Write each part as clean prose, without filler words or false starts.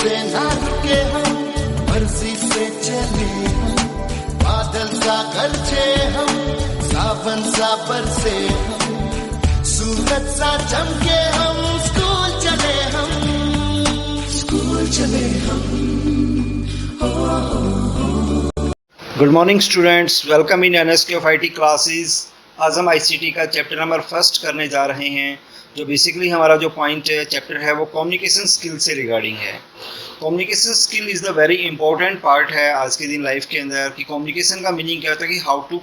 से ना रुके हम, मर्जी से चले हम, बादल सा गरजे हम, सावन सा बरसे हम, सूरज सा चमके हम, स्कूल चले हम, स्कूल चले हम। Good morning students, welcome in NSK of IT classes. आज हम आईसीटी का चैप्टर नंबर फर्स्ट करने जा रहे हैं। जो बेसिकली हमारा जो पॉइंट है चैप्टर है वो कम्युनिकेशन स्किल से रिगार्डिंग है। Communication skill is the very important part है आज के दिन लाइफ के अंदर कि कम्युनिकेशन का मीनिंग क्या होता है कि हाउ टू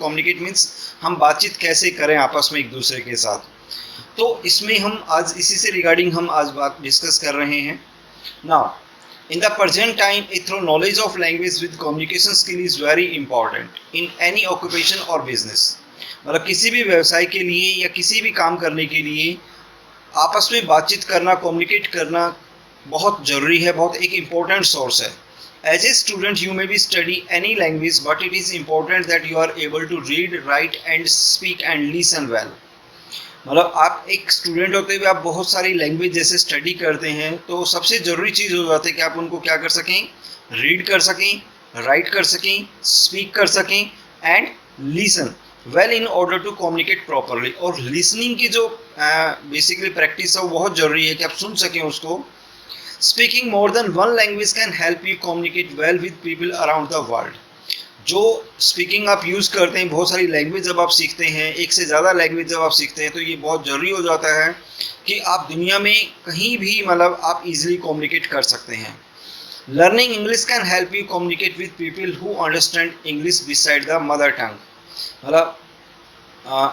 कम्युनिकेट मीन्स हम बातचीत कैसे करें आपस में एक दूसरे के साथ। तो इसमें हम आज इसी से रिगार्डिंग हम आज बात डिस्कस कर रहे हैं। Now in the present time, a thorough knowledge of language with communication skill is very important in any occupation or business। मतलब किसी भी व्यवसाय के लिए या किसी भी काम करने के लिए आपस में बातचीत करना, कम्युनिकेट करना बहुत ज़रूरी है, बहुत एक इम्पोर्टेंट सोर्स है। As a student you may be study any language but it is important that you are able to read, write and speak and listen well. मतलब आप एक स्टूडेंट होते हुए आप बहुत सारी लैंग्वेज जैसे स्टडी करते हैं तो सबसे ज़रूरी चीज़ हो जाती है कि आप उनको क्या कर सकें, रीड कर सकें, राइट कर सकें, स्पीक कर सकें and listen well in order to communicate properly. और लिसनिंग की जो बेसिकली प्रैक्टिस है वो बहुत ज़रूरी है कि आप सुन सकें उसको। Speaking more than one language can help you communicate well with people around the world. जो स्पीकिंग आप यूज़ करते हैं, बहुत सारी लैंग्वेज जब आप सीखते हैं, एक से ज़्यादा लैंग्वेज जब आप सीखते हैं तो ये बहुत ज़रूरी हो जाता है कि आप दुनिया में कहीं भी मतलब आप इजीली कम्युनिकेट कर सकते हैं। Learning English can help you communicate with people who understand English beside the mother tongue. मतलब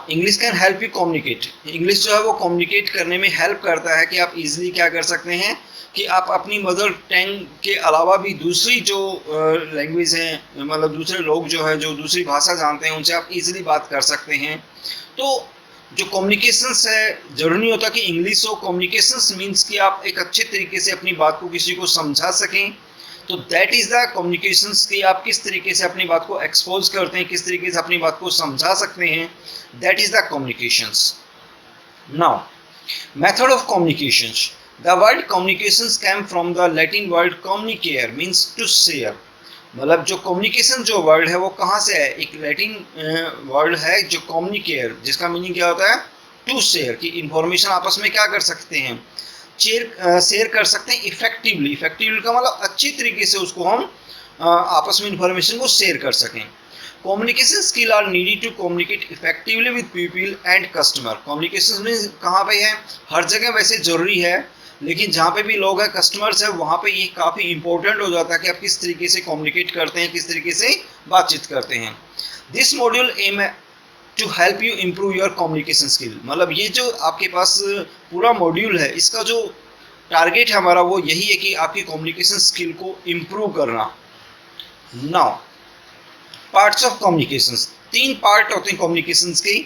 English can help you communicate, English जो है वो कम्युनिकेट करने में हेल्प करता है कि आप इजीली क्या कर सकते हैं कि आप अपनी मदर टंग के अलावा भी दूसरी जो लैंग्वेज हैं, मतलब दूसरे लोग जो है जो दूसरी भाषा जानते हैं उनसे आप इजीली बात कर सकते हैं। तो जो कम्युनिकेशंस है ज़रूरी नहीं होता कि इंग्लिश हो, कम्युनिकेशंस मीन्स कि आप एक अच्छे तरीके से अपनी बात को किसी को समझा सकें। तो दैट इज़ द कम्युनिकेशंस कि आप किस तरीके से अपनी बात को एक्सपोज करते हैं, किस तरीके से अपनी बात को समझा सकते हैं, that is the communications. Now method of communications. The word communications came from the Latin word communicare means to share। मतलब जो communication जो वर्ड है वो कहाँ से है, एक लैटिन वर्ड है जो communicare जिसका मीनिंग क्या होता है टू शेयर, कि इंफॉर्मेशन आपस में क्या कर सकते हैं, शेयर कर सकते हैं इफेक्टिवली। इफेक्टिवली का मतलब अच्छी तरीके से उसको हम आपस में इंफॉर्मेशन को शेयर कर सकें। Communication skill are needed to communicate effectively with people and customer. Communication में कहाँ पे है, हर जगह वैसे ज़रूरी है, लेकिन जहाँ पे भी लोग हैं, कस्टमर्स हैं, वहाँ पे ये काफ़ी इंपॉर्टेंट हो जाता है कि आप किस तरीके से कम्युनिकेट करते हैं, किस तरीके से बातचीत करते हैं। This module aim to help you improve your communication skill. मतलब ये जो आपके पास पूरा मॉड्यूल है इसका जो टारगेट है हमारा वो यही है कि आपकी कम्युनिकेशन स्किल को इम्प्रूव करना। Now parts of communication, 3 part होते हैं कम्युनिकेशन के।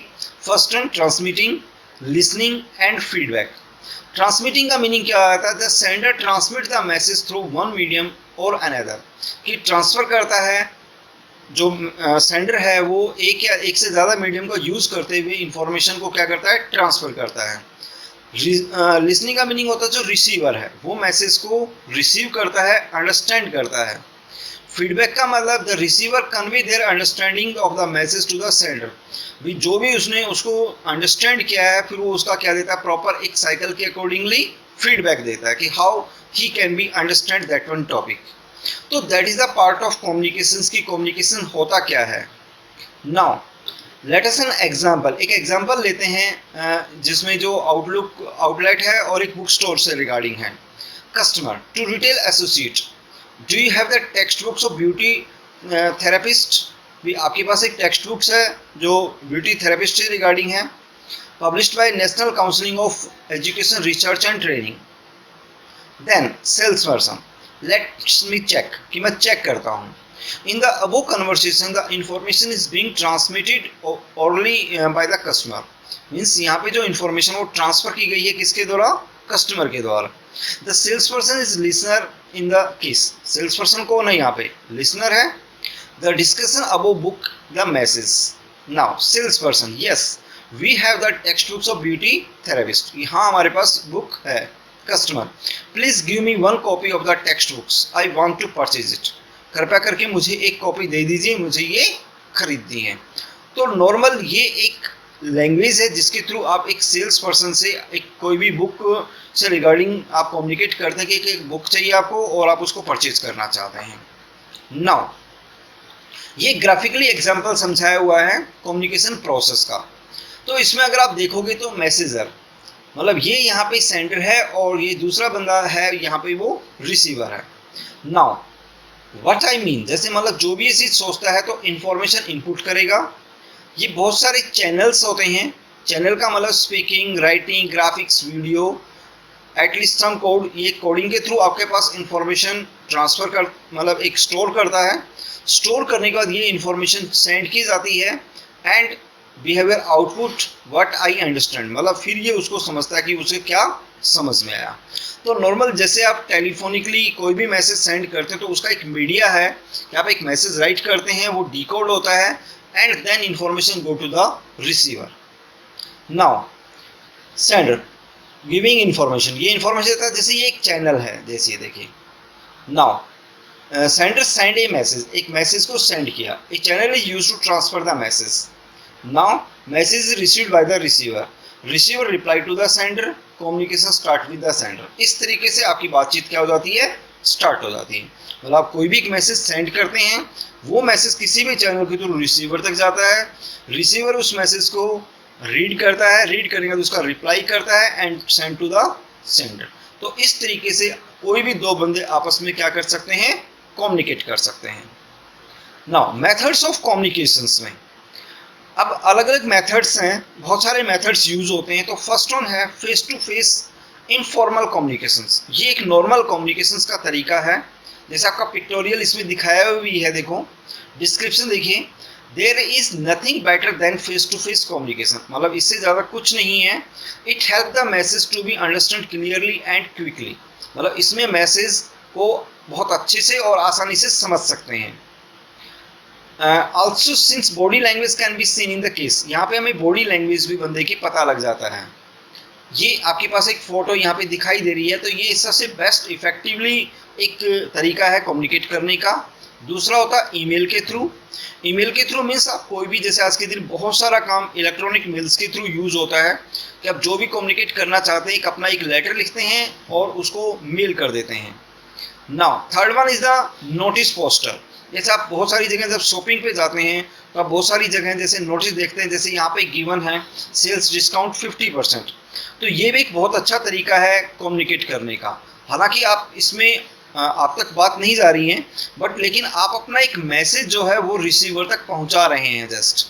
First one transmitting, listening and feedback. Transmitting का मीनिंग क्या आता है, the sender transmit the message through one medium और अनदर, कि ट्रांसफ़र करता है जो सेंडर है वो एक या एक से ज़्यादा मीडियम का यूज़ करते हुए इंफॉर्मेशन को क्या करता है, ट्रांसफ़र करता है। लिसनिंग का मीनिंग होता है जो रिसीवर है वो मैसेज को रिसीव करता है, अंडरस्टैंड करता है। फीडबैक का मतलब the receiver convey their understanding of the message to the sender. भी जो भी उसने उसको अंडरस्टैंड किया है फिर वो उसका क्या देता है, प्रॉपर एक साइकिल के अकॉर्डिंगली फीडबैक देता है कि how he can be understand that one topic. तो that is the part of communication की कम्युनिकेशन होता क्या है। Now let us an example, एक एग्जाम्पल लेते हैं जिसमें जो आउटलेट है और एक बुक स्टोर से रिगार्डिंग है। Customer to retail associate, do you have the text books of beauty therapist. भी आपके पास एक टेक्स्ट बुक्स है जो ब्यूटी थेरेपिस्ट से रिगार्डिंग है, published by national council of education research and training. Then sales person, let's me check, कि मैं चेक करता हूँ। In the above conversation the information is being transmitted orally by the customer. Means यहाँ पे जो information वो transfer की गई है किसके द्वारा, कस्टमर के द्वारा। The sales person is listener in the case, sales person कौन है यहाँ पे, लिसनर है। The discussion above book the message. Now sales person, yes we have the text books of beauty therapist, हाँ हमारे पास बुक है। Customer, please give me 1 copy of the text books, I want to purchase it. कृपया करके मुझे 1 copy दे दीजिए, मुझे ये खरीदनी है। तो नॉर्मल ये एक लैंग्वेज है जिसके थ्रू आप एक सेल्स पर्सन से एक कोई भी बुक से रिगार्डिंग आप कम्युनिकेट करते हैं कि एक बुक चाहिए आपको और आप उसको परचेज करना चाहते हैं। नाउ ये ग्राफिकली एग्जांपल समझाया हुआ है कम्युनिकेशन प्रोसेस का। तो इसमें अगर आप देखोगे तो मैसेजर मतलब ये यहाँ पे सेंडर है और ये दूसरा बंदा है यहाँ पे वो रिसीवर है। नाउ व्हाट आई मीन, जैसे मतलब जो भी ये चीज सोचता है तो इंफॉर्मेशन इनपुट करेगा। ये बहुत सारे चैनल्स होते हैं, चैनल का मतलब speaking, writing, graphics, video, at least some code. ये कोडिंग के थ्रू आपके पास इंफॉर्मेशन ट्रांसफर कर मतलब एक स्टोर करता है। स्टोर करने के बाद ये इंफॉर्मेशन सेंड की जाती है and behaviour output what I understand, मतलब फिर ये उसको समझता है कि उसे क्या समझ में आया। तो नॉर्मल जैसे आप टेलीफोनिकली कोई भी मैसेज सेंड करते हैं तो उसका एक मीडिया है कि आप एक मैसेज राइट करते हैं, वो डिकोड होता है and then information go to the receiver. Now sender giving information, ये इंफॉर्मेशन देता है जैसे ये एक चैनल है, जैसे ये देखिए। Now sender send a message, एक मैसेज को सेंड किया, a channel is used to transfer the message. Now message is received by the receiver, receiver reply to the sender, communication start with the sender. इस तरीके से आपकी बातचीत क्या हो जाती है, स्टार्ट हो जाती है। मतलब आप कोई भी एक मैसेज सेंड करते हैं, वो मैसेज किसी भी चैनल के थ्रू रिसीवर तक जाता है, रिसीवर उस मैसेज को रीड करता है, रीड करने के बाद उसका रिप्लाई करता है and send to the sender. तो इस तरीके से कोई भी 2 बंदे आपस में क्या कर सकते हैं, कम्युनिकेट कर सकते हैं। नाउ मेथड्स ऑफ कम्युनिकेशंस में अब अलग अलग मेथड्स हैं, बहुत सारे मेथड्स यूज होते हैं। तो फर्स्ट वन है face to face informal communications. ये एक नॉर्मल कम्युनिकेशंस का तरीका है, जैसे आपका पिक्टोरियल इसमें दिखाया हुआ भी है, देखो डिस्क्रिप्शन देखिए, there is nothing better than face to face communication, मतलब इससे ज़्यादा कुछ नहीं है। It help the message to be understand clearly and quickly, मतलब इसमें मैसेज को बहुत अच्छे से और आसानी से समझ सकते हैं। Also since body language can be seen in the case, यहाँ पे हमें बॉडी लैंग्वेज भी बंदे की पता लग जाता है। ये आपके पास एक फोटो यहाँ पे दिखाई दे रही है, तो ये सबसे बेस्ट इफेक्टिवली एक तरीका है कम्युनिकेट करने का। दूसरा होता है ईमेल के थ्रू। ईमेल के थ्रू मीन्स आप कोई भी, जैसे आज के दिन बहुत सारा काम इलेक्ट्रॉनिक मेल्स के थ्रू यूज होता है कि आप जो भी कम्युनिकेट करना चाहते हैं, अपना एक लेटर लिखते हैं और उसको मेल कर देते हैं। Now third one is the notice poster. जैसे आप बहुत सारी जगह जब शॉपिंग पे जाते हैं तो आप बहुत सारी जगह जैसे नोटिस देखते हैं, जैसे यहाँ पे गिवन है सेल्स डिस्काउंट 50%। तो ये भी एक बहुत अच्छा तरीका है कम्युनिकेट करने का। हालांकि आप इसमें आप तक बात नहीं जा रही है, बट लेकिन आप अपना एक मैसेज जो है वो रिसीवर तक पहुंचा रहे हैं जस्ट।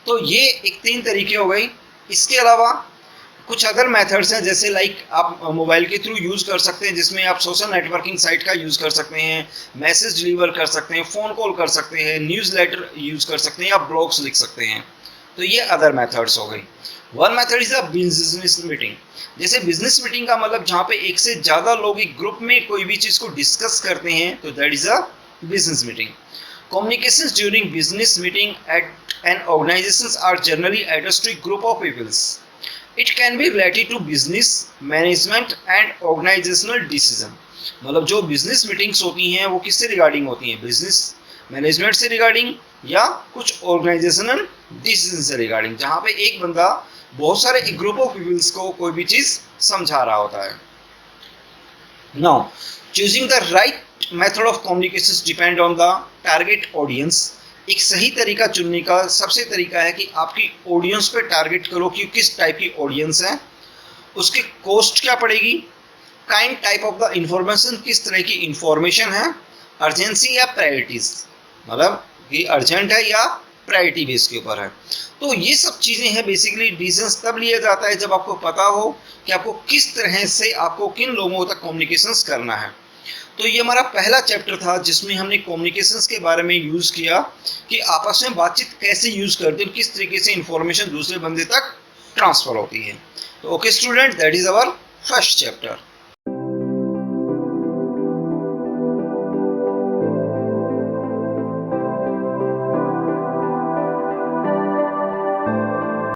तो ये एक 3 तरीके हो गई। इसके अलावा कुछ अदर मेथड्स हैं, जैसे लाइक आप मोबाइल के थ्रू यूज़ कर सकते हैं, जिसमें आप सोशल नेटवर्किंग साइट का यूज़ कर सकते हैं, मैसेज डिलीवर कर सकते हैं, फ़ोन कॉल कर सकते हैं, न्यूज़ लेटर यूज़ कर सकते हैं या ब्लॉग्स लिख सकते हैं। तो ये अदर मेथड्स हो गई। One method is a business meeting. जैसे बिजनेस मीटिंग का मतलब जहाँ पे एक से ज़्यादा लोग एक ग्रुप में कोई भी चीज़ को डिस्कस करते हैं, तो that is a business meeting. Communications during business meeting at an organizations are generally addressed to a group of peoples. It can be related to business management and organizational decision. मतलब जो business meetings होती हैं वो किससे regarding होती हैं, business management से regarding या कुछ ऑर्गेनाइजेशनल डिसीजन से रिगार्डिंग, जहाँ पे एक बंदा बहुत सारे एक ग्रुप ऑफ पीपल्स को कोई भी चीज़ समझा रहा होता है। Now, choosing the right method of communications depend on the target audience. एक सही तरीका चुनने का सबसे तरीका है कि आपकी ऑडियंस पे टारगेट करो कि किस टाइप की ऑडियंस है, उसकी कॉस्ट क्या पड़ेगी, kind type of the information, किस तरह की इंफॉर्मेशन है, अर्जेंसी या प्रायोरिटीज, मतलब कि अर्जेंट है या प्रायोरिटी बेस के ऊपर है। तो ये सब चीज़ें हैं। बेसिकली डिसीजंस तब लिया जाता है जब आपको पता हो कि आपको किस तरह से आपको किन लोगों तक कम्युनिकेशंस करना है। तो ये हमारा पहला चैप्टर था जिसमें हमने कम्युनिकेशंस के बारे में यूज़ किया कि आपस में बातचीत कैसे यूज़ करते हैं, किस तरीके से इंफॉर्मेशन दूसरे बंदे तक ट्रांसफ़र होती है। तो okay student, that is our first chapter.